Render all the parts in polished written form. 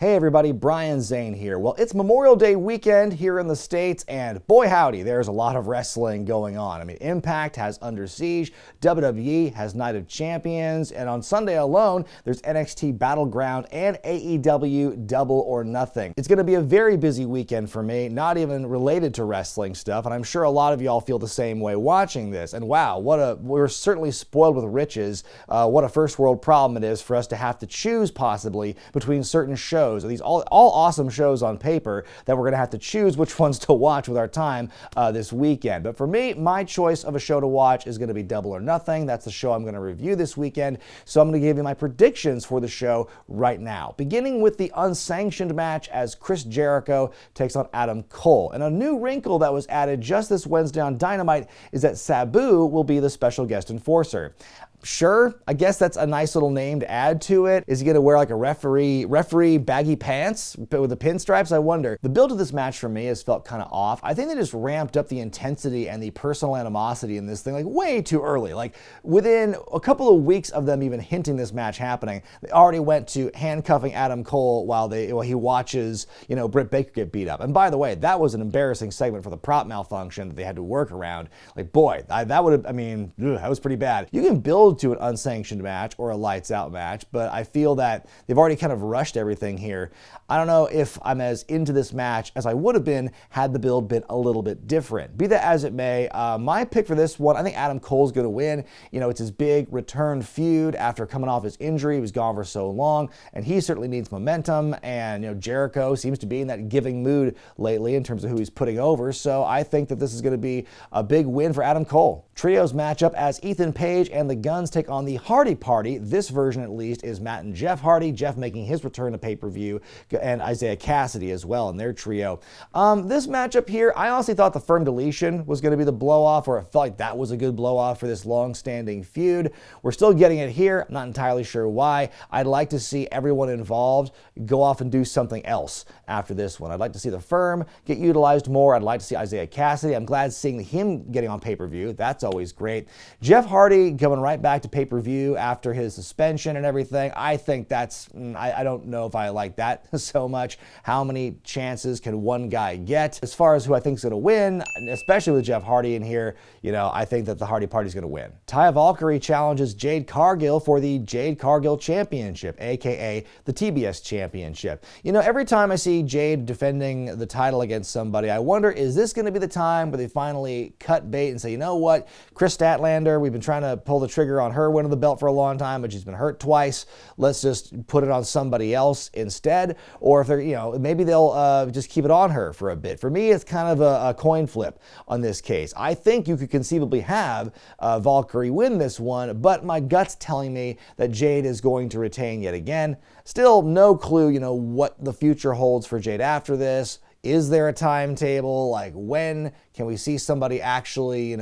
Hey everybody, Brian Zane here. Well, it's Memorial Day weekend here in the States, and boy howdy, there's a lot of wrestling going on. I mean, Impact has Under Siege, WWE has Night of Champions, and on Sunday alone, there's NXT Battleground and AEW Double or Nothing. It's going to be a very busy weekend for me, not even related to wrestling stuff, and I'm sure a lot of y'all feel the same way watching this. And wow, we're certainly spoiled with riches. What a first world problem it is for us to have to choose possibly between certain shows. These all awesome shows on paper that we're going to have to choose which ones to watch with our time this weekend. But for me, my choice of a show to watch is going to be Double or Nothing. That's the show I'm going to review this weekend. So I'm going to give you my predictions for the show right now. Beginning with the unsanctioned match as Chris Jericho takes on Adam Cole. And a new wrinkle that was added just this Wednesday on Dynamite is that Sabu will be the special guest enforcer. Sure, I guess that's a nice little name to add to it. Is he going to wear like a referee baggy pants with the pinstripes? I wonder. The build of this match for me has felt kind of off. I think they just ramped up the intensity and the personal animosity in this thing like way too early. Like within a couple of weeks of them even hinting this match happening, they already went to handcuffing Adam Cole while he watches, Britt Baker get beat up. And by the way, that was an embarrassing segment for the prop malfunction that they had to work around. Like boy, that was pretty bad. You can build to an unsanctioned match or a lights out match, but I feel that they've already kind of rushed everything here. I don't know if I'm as into this match as I would have been had the build been a little bit different. Be that as it may, my pick for this one, I think Adam Cole's going to win. It's his big return feud after coming off his injury. He was gone for so long, and he certainly needs momentum, and Jericho seems to be in that giving mood lately in terms of who he's putting over, so I think that this is going to be a big win for Adam Cole. Trios match up as Ethan Page and the Guns take on the Hardy Party. This version, at least, is Matt and Jeff Hardy. Jeff making his return to pay-per-view, and Isaiah Cassidy as well in their trio. This matchup here, I honestly thought the firm deletion was going to be the blow-off, or it felt like that was a good blow-off for this long-standing feud. We're still getting it here. I'm not entirely sure why. I'd like to see everyone involved go off and do something else after this one. I'd like to see the firm get utilized more. I'd like to see Isaiah Cassidy. I'm glad seeing him getting on pay-per-view. That's always great. Jeff Hardy going right back to pay-per-view after his suspension and everything. I think that's, I don't know if I like that so much. How many chances can one guy get? As far as who I think is going to win, especially with Jeff Hardy in here, I think that the Hardy Party is going to win. VALKYRIE challenges Jade Cargill for the Jade Cargill Championship, aka the TBS Championship. Every time I see Jade defending the title against somebody, I wonder, is this going to be the time where they finally cut bait and say, you know what, Chris Statlander, we've been trying to pull the trigger on her winning the belt for a long time, but she's been hurt twice. Let's just put it on somebody else instead. Or if they're, maybe they'll just keep it on her for a bit. For me, it's kind of a coin flip on this case. I think you could conceivably have Valkyrie win this one, but my gut's telling me that Jade is going to retain yet again. Still no clue, what the future holds for Jade after this. Is there a timetable? Like when can we see somebody actually,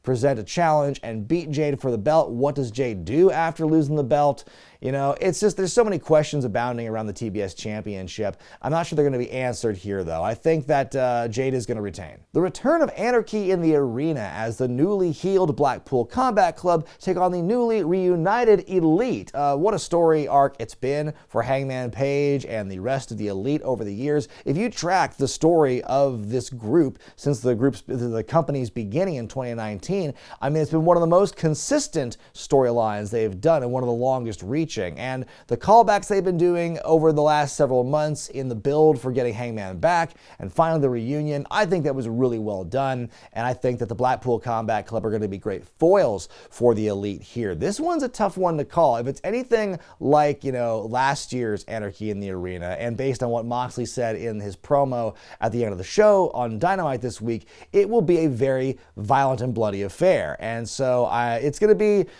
present a challenge and beat Jade for the belt? What does Jade do after losing the belt? It's just, there's so many questions abounding around the TBS Championship. I'm not sure they're going to be answered here, though. I think that Jade is going to retain. The return of anarchy in the arena as the newly healed Blackpool Combat Club take on the newly reunited Elite. What a story arc it's been for Hangman Page and the rest of the Elite over the years. If you track the story of this group since the company's beginning in 2019, it's been one of the most consistent storylines they've done and one of the longest reaching. And the callbacks they've been doing over the last several months in the build for getting Hangman back and finally the reunion, I think that was really well done. And I think that the Blackpool Combat Club are going to be great foils for the Elite here. This one's a tough one to call. If it's anything like, last year's Anarchy in the Arena, and based on what Moxley said in his promo at the end of the show on Dynamite this week, it will be a very violent and bloody affair. And so it's going to be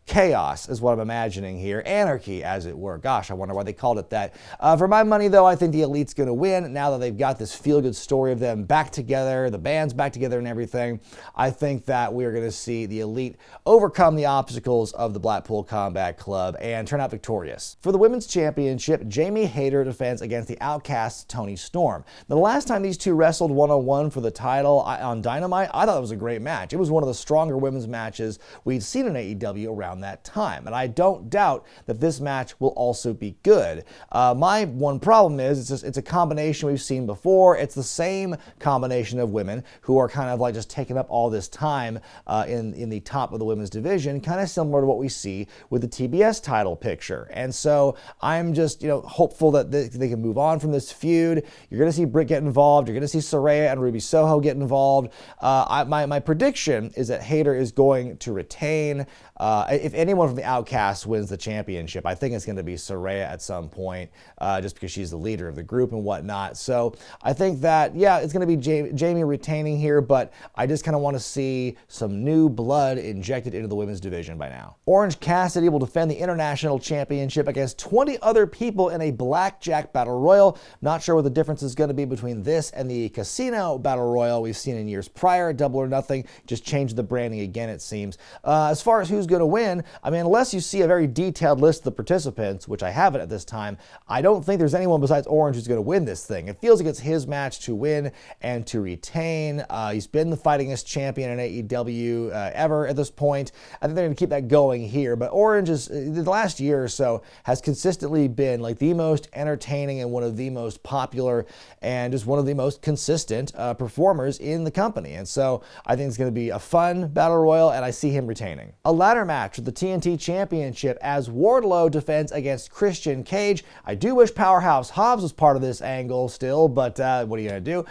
chaos is what I'm imagining here. Anarchy, as it were. Gosh, I wonder why they called it that. For my money, though, I think the Elite's going to win. Now that they've got this feel-good story of them back together, the band's back together and everything, I think that we're going to see the Elite overcome the obstacles of the Blackpool Combat Club and turn out victorious. For the Women's Championship, Jamie Hayter defends against the Outcast's Toni Storm. Now, the last time these two wrestled one-on-one for the title on Dynamite, I thought it was a great match. It was one of the stronger women's matches we'd seen in AEW around that time, and I don't doubt doubt that this match will also be good. My one problem is it's a combination we've seen before. It's the same combination of women who are kind of like just taking up all this time in the top of the women's division, kind of similar to what we see with the TBS title picture. And so I'm just, hopeful that they can move on from this feud. You're going to see Britt get involved. You're going to see Saraya and Ruby Soho get involved. My prediction is that HAYTER is going to retain. If anyone from the Outcasts wins the championship, I think it's going to be Saraya at some point, just because she's the leader of the group and whatnot. So I think that, yeah, it's going to be Jamie retaining here, but I just kind of want to see some new blood injected into the women's division by now. Orange Cassidy will defend the International Championship against 20 other people in a Blackjack Battle Royal. Not sure what the difference is going to be between this and the Casino Battle Royal we've seen in years prior. Double or Nothing just changed the branding again, it seems. As far as who's going to win, I mean, unless you see a very detailed list of the participants, which I haven't at this time, I don't think there's anyone besides Orange who's going to win this thing. It feels like it's his match to win and to retain. He's been the fightingest champion in AEW ever at this point. I think they're going to keep that going here, but Orange is, the last year or so, has consistently been like the most entertaining and one of the most popular and just one of the most consistent performers in the company. And so I think it's going to be a fun battle royal, and I see him retaining. A ladder match for the TNT Championship as Wardlow defends against Christian Cage. I do wish Powerhouse Hobbs was part of this angle still, but what are you going to do?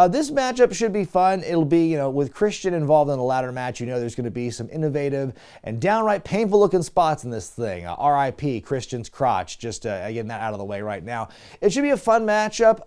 This matchup should be fun. It'll be, with Christian involved in a ladder match, there's going to be some innovative and downright painful looking spots in this thing. RIP Christian's crotch, just getting that out of the way right now. It should be a fun matchup.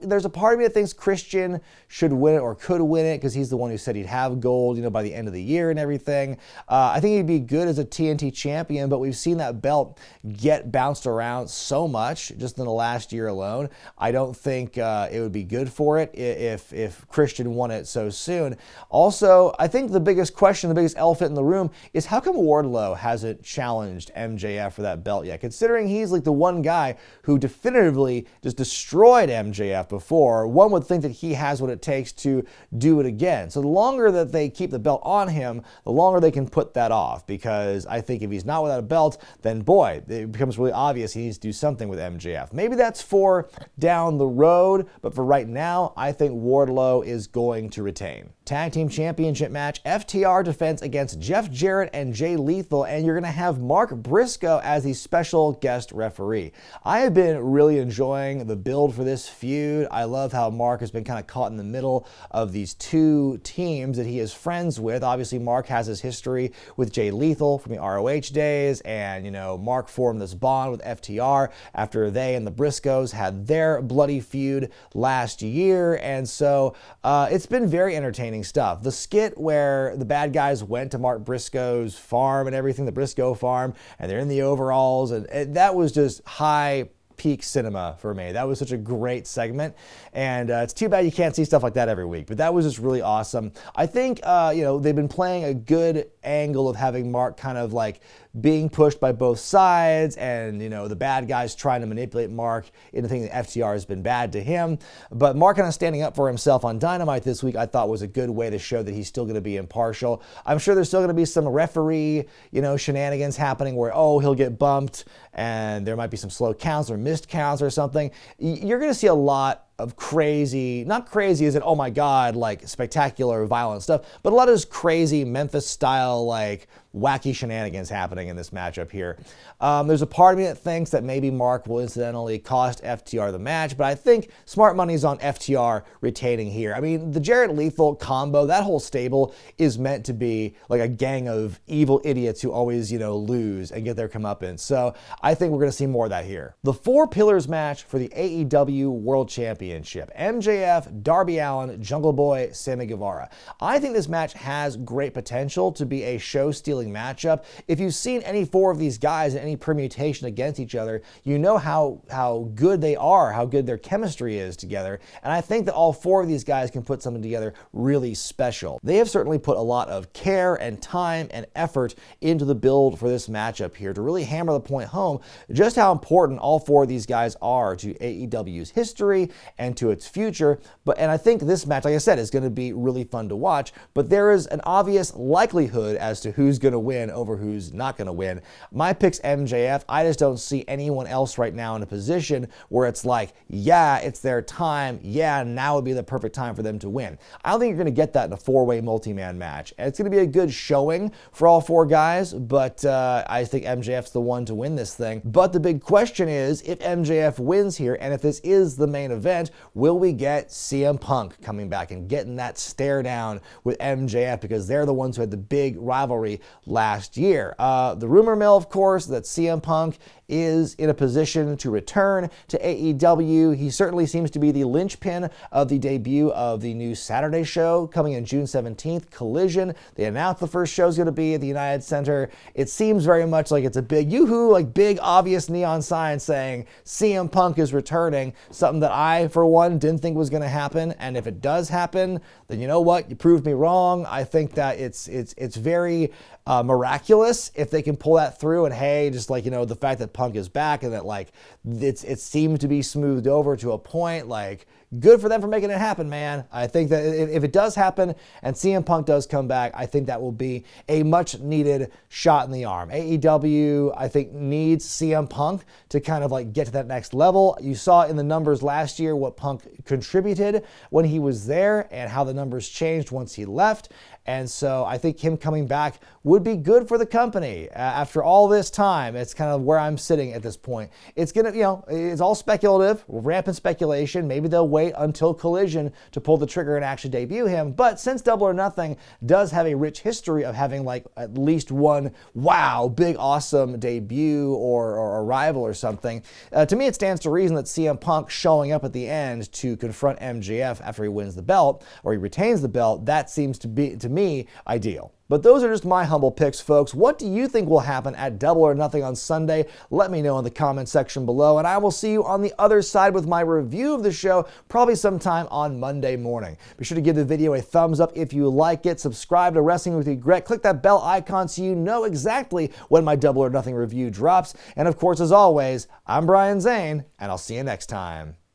There's a part of me that thinks Christian should win it or could win it because he's the one who said he'd have gold, by the end of the year and everything. I think he'd be good as a TNT champion, but we've seen that belt get bounced around so much just in the last year alone. I don't think it would be good for it if Christian won it so soon. Also, I think the biggest question, the biggest elephant in the room is how come Wardlow hasn't challenged MJF for that belt yet? Considering he's like the one guy who definitively just destroyed MJF before, one would think that he has what it takes to do it again. So the longer that they keep the belt on him, the longer they can put that off, because I think if he's not without a belt, then boy, it becomes really obvious he needs to do something with MJF. Maybe that's for down the road, but for right now, I think Wardlow is going to retain. Tag Team Championship match, FTR defense against Jeff Jarrett and Jay Lethal, and you're going to have Mark Briscoe as the special guest referee. I have been really enjoying the build for this feud. I love how Mark has been kind of caught in the middle of these two teams that he is friends with. Obviously, Mark has his history with Jay Lethal from the ROH days, and, Mark formed this bond with FTR after they and the Briscoes had their bloody feud last year, and so it's been very entertaining stuff. The skit where the bad guys went to Mark Briscoe's farm and everything, the Briscoe farm, and they're in the overalls, and that was just high peak cinema for me. That was such a great segment, and it's too bad you can't see stuff like that every week, but that was just really awesome. I think, they've been playing a good angle of having Mark kind of like being pushed by both sides, and, the bad guys trying to manipulate Mark into thinking that FTR has been bad to him, but Mark kind of standing up for himself on Dynamite this week, I thought was a good way to show that he's still going to be impartial. I'm sure there's still going to be some referee, shenanigans happening where, he'll get bumped, and there might be some slow counts or missed counts or something. You're going to see a lot of crazy, not crazy as in, oh my God, like spectacular violent stuff, but a lot of this crazy Memphis style, like wacky shenanigans happening in this matchup here. There's a part of me that thinks that maybe Mark will incidentally cost FTR the match, but I think smart money's on FTR retaining here. I mean, the Jarrett Lethal combo, that whole stable is meant to be like a gang of evil idiots who always, lose and get their comeuppance. So I think we're going to see more of that here. The Four Pillars match for the AEW World Championship. MJF, Darby Allin, Jungle Boy, Sammy Guevara. I think this match has great potential to be a show-stealing matchup. If you've seen any four of these guys in any permutation against each other, you know how good they are, how good their chemistry is together, and I think that all four of these guys can put something together really special. They have certainly put a lot of care and time and effort into the build for this matchup here to really hammer the point home just how important all four of these guys are to AEW's history and to its future. And I think this match, like I said, is going to be really fun to watch, but there is an obvious likelihood as to who's going to win over who's not going to win. My pick's MJF. I just don't see anyone else right now in a position where it's like, yeah, it's their time. Yeah, now would be the perfect time for them to win. I don't think you're going to get that in a four-way multi-man match. And it's going to be a good showing for all four guys, but I think MJF's the one to win this thing. But the big question is, if MJF wins here, and if this is the main event, will we get CM Punk coming back and getting that stare down with MJF, because they're the ones who had the big rivalry last year. The rumor mill, of course, that CM Punk is in a position to return to AEW. He certainly seems to be the linchpin of the debut of the new Saturday show coming in June 17th, Collision. They announced the first show is going to be at the United Center. It seems very much like it's a big yoo-hoo, like big obvious neon sign saying CM Punk is returning, something that I, for one, didn't think was going to happen. And if it does happen, then you know what? You proved me wrong. I think that it's very miraculous if they can pull that through. And hey, just like, the fact that Punk is back and that like it seemed to be smoothed over to a point, like good for them for making it happen, man. I think that if it does happen and CM Punk does come back, I think that will be a much needed shot in the arm. AEW, I think, needs CM Punk to kind of like get to that next level. You saw in the numbers last year what Punk contributed when he was there and how the numbers changed once he left. And so I think him coming back would be good for the company. After all this time, it's kind of where I'm sitting at this point. It's going to, it's all speculative, rampant speculation. Maybe they'll wait until Collision to pull the trigger and actually debut him. But since Double or Nothing does have a rich history of having like at least one, wow, big, awesome debut or arrival or something, to me it stands to reason that CM Punk showing up at the end to confront MJF after he wins the belt or he retains the belt, that seems to be, to me, ideal. But those are just my humble picks, folks. What do you think will happen at Double or Nothing on Sunday? Let me know in the comment section below, and I will see you on the other side with my review of the show, probably sometime on Monday morning. Be sure to give the video a thumbs up if you like it. Subscribe to Wrestling with Wregret. Click that bell icon so you know exactly when my Double or Nothing review drops. And of course, as always, I'm Brian Zane, and I'll see you next time.